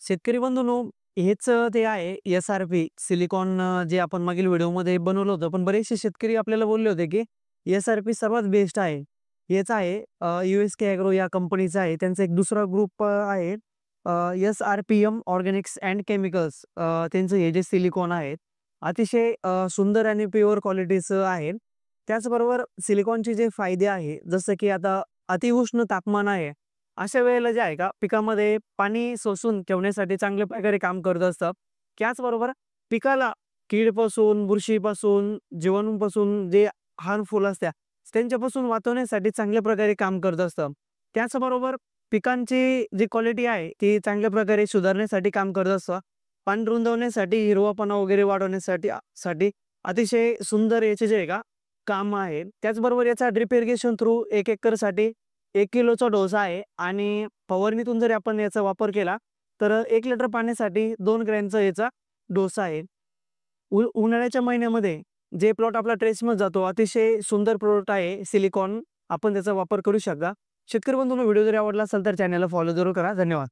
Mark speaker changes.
Speaker 1: शेतकरी बंधूंनो, हेच ते आहे एस-आर-पी सिलिकॉन जे आपण मागील व्हिडिओमध्ये बनवलं होतं. पण बरेचसे शेतकरी आपल्याला बोलले होते, की एस-आर-पी सर्वात बेस्ट आहे. हेच आहे यू-एस-के ॲग्रो या कंपनीचा आहे. त्यांचा एक दुसरा ग्रुप आहे एस-आर-पी-एम ऑर्गॅनिक्स अँड केमिकल्स. त्यांचं हे जे सिलिकॉन आहे, अतिशय सुंदर आणि प्युअर क्वालिटीचं आहे. त्याचबरोबर सिलिकॉनचे जे फायदे आहे, जसं की आता अतिउष्ण तापमान आहे. अशा वेळेला जे आहे का पिकामध्ये पाणी शोषून ठेवण्यासाठी चांगल्या प्रकारे काम करत असतं. त्याचबरोबर पिकाला कीडपासून, बुरशीपासून, जीवाणूंपासून जे हार्मफुल असतात त्यांच्यापासून वाचवण्यासाठी चांगल्या प्रकारे काम करत असतं. त्याचबरोबर पिकांची जी क्वालिटी आहे ती चांगल्या प्रकारे सुधारण्यासाठी काम करत असतं. पान रुंदवण्यासाठी, हिरवापणा वगैरे वाढवण्यासाठी साठी अतिशय सुंदर याचे जे आहे का काम आहे. त्याचबरोबर याचा ड्रिप इरिगेशन थ्रू 1 एकरसाठी 1 किलोचा डोस आहे आणि फवारणीतून जर आपण याचा वापर केला, तर 1 लिटर पाण्यासाठी 2 ग्रॅमचा याचा डोस आहे. उन्हाळ्याच्या महिन्यामध्ये जे प्लॉट आपला ट्रेसमध्ये जातो, अतिशय सुंदर प्रोडक्ट आहे सिलिकॉन. आपण त्याचा वापर करू शकता. शेतकरी बंधूंनो, व्हिडिओ जर आवडला असेल तर चॅनलला फॉलो जरूर करा. धन्यवाद.